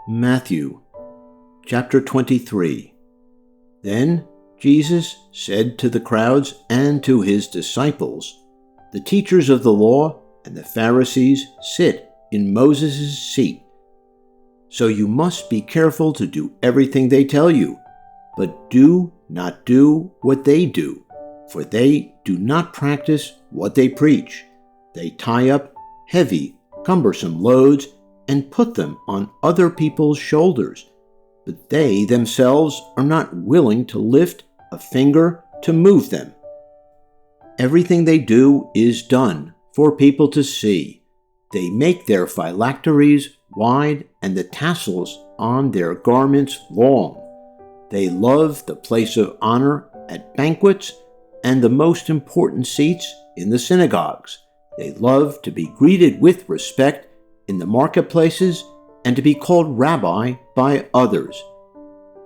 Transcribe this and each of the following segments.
Matthew chapter 23. Then Jesus said to the crowds and to his disciples, "The teachers of the law and the Pharisees sit in Moses' seat. So you must be careful to do everything they tell you, but do not do what they do, for they do not practice what they preach. They tie up heavy, cumbersome loads and put them on other people's shoulders, but they themselves are not willing to lift a finger to move them. Everything they do is done for people to see. They make their phylacteries wide and the tassels on their garments long. They love the place of honor at banquets and the most important seats in the synagogues. They love to be greeted with respect in the marketplaces and to be called rabbi by others.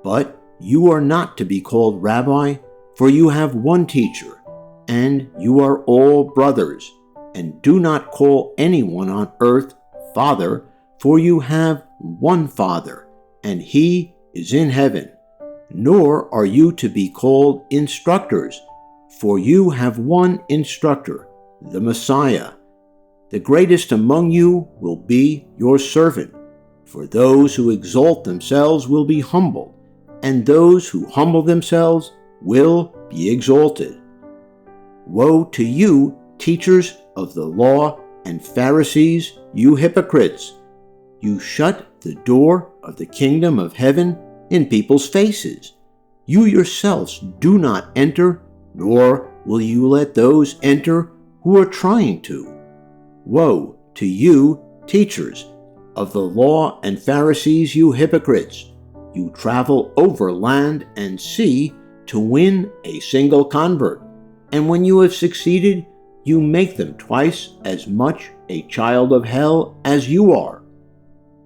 But you are not to be called rabbi, for you have one teacher, and you are all brothers. And do not call anyone on earth Father, for you have one Father, and he is in heaven. Nor are you to be called instructors, for you have one instructor, the Messiah. The greatest among you will be your servant. For those who exalt themselves will be humbled, and those who humble themselves will be exalted. Woe to you, teachers of the law and Pharisees, you hypocrites! You shut the door of the kingdom of heaven in people's faces. You yourselves do not enter, nor will you let those enter who are trying to. Woe to you, teachers of the law and Pharisees, you hypocrites! You travel over land and sea to win a single convert, and when you have succeeded, you make them twice as much a child of hell as you are.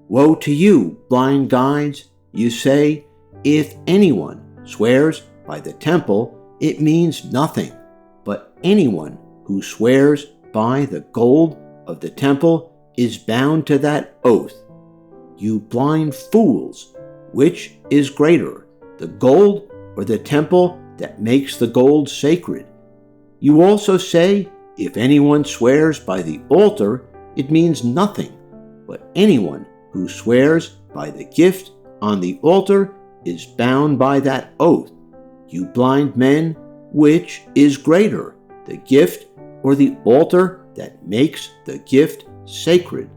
Woe to you, blind guides! You say, if anyone swears by the temple, it means nothing, but anyone who swears by the gold of the temple is bound to that oath. You blind fools! Which is greater, the gold or the temple that makes the gold sacred? You also say, if anyone swears by the altar, it means nothing, but anyone who swears by the gift on the altar is bound by that oath. You blind men, which is greater, the gift or the altar that makes the gift sacred?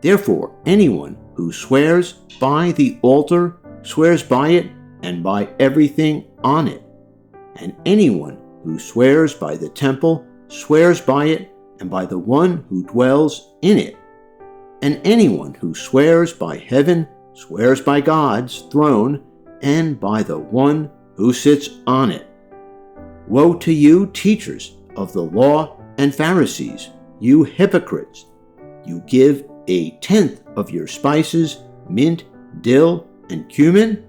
Therefore, anyone who swears by the altar swears by it and by everything on it. And anyone who swears by the temple swears by it and by the one who dwells in it. And anyone who swears by heaven swears by God's throne and by the one who sits on it. Woe to you, teachers of the law and Pharisees, you hypocrites! You give a tenth of your spices, mint, dill, and cumin,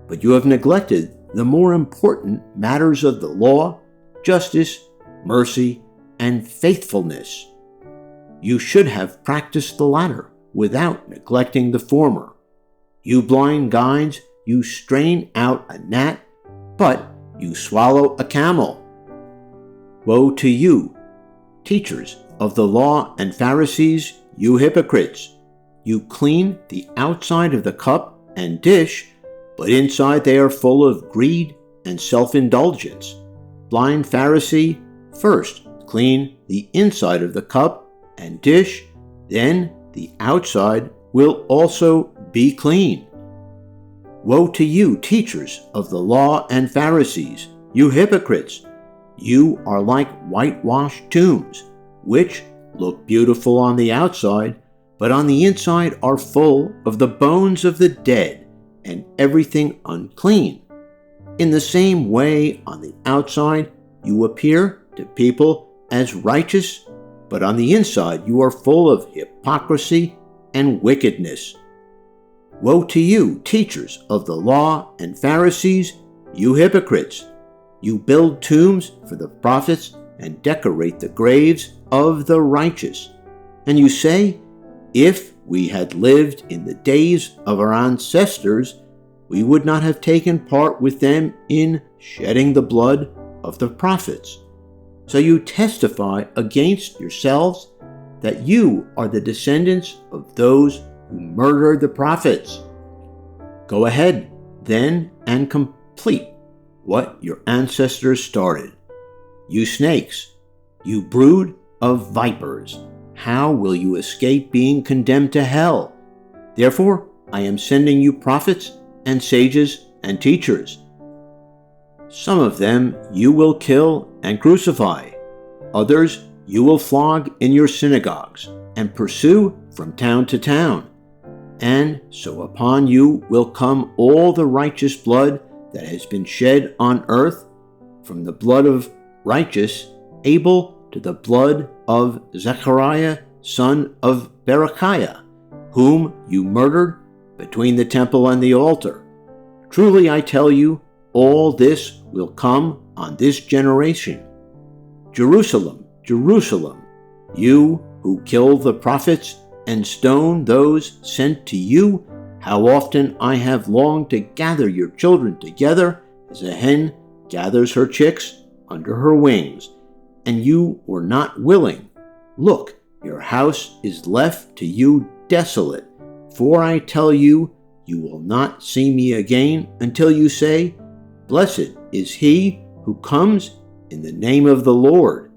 but you have neglected the more important matters of the law, justice, mercy, and faithfulness. You should have practiced the latter without neglecting the former. You blind guides, you strain out a gnat, but you swallow a camel. Woe to you, teachers of the law and Pharisees, you hypocrites! You clean the outside of the cup and dish, but inside they are full of greed and self-indulgence. Blind Pharisee, first clean the inside of the cup and dish, then the outside will also be clean. Woe to you, teachers of the law and Pharisees, you hypocrites! You are like whitewashed tombs, which look beautiful on the outside, but on the inside are full of the bones of the dead and everything unclean. In the same way, on the outside, you appear to people as righteous, but on the inside you are full of hypocrisy and wickedness. Woe to you, teachers of the law and Pharisees, you hypocrites! You build tombs for the prophets and decorate the graves of the righteous. And you say, if we had lived in the days of our ancestors, we would not have taken part with them in shedding the blood of the prophets. So you testify against yourselves that you are the descendants of those who murdered the prophets. Go ahead, then, and complete what your ancestors started. You snakes, you brood of vipers, how will you escape being condemned to hell? Therefore, I am sending you prophets and sages and teachers. Some of them you will kill and crucify. Others you will flog in your synagogues and pursue from town to town. And so upon you will come all the righteous blood that has been shed on earth, from the blood of righteous Abel to the blood of Zechariah, son of Berechiah, whom you murdered between the temple and the altar. Truly I tell you, all this will come on this generation. Jerusalem, Jerusalem, you who kill the prophets and stone those sent to you, how often I have longed to gather your children together as a hen gathers her chicks under her wings, and you were not willing. Look, your house is left to you desolate, for I tell you, you will not see me again until you say, Blessed is he who comes in the name of the Lord.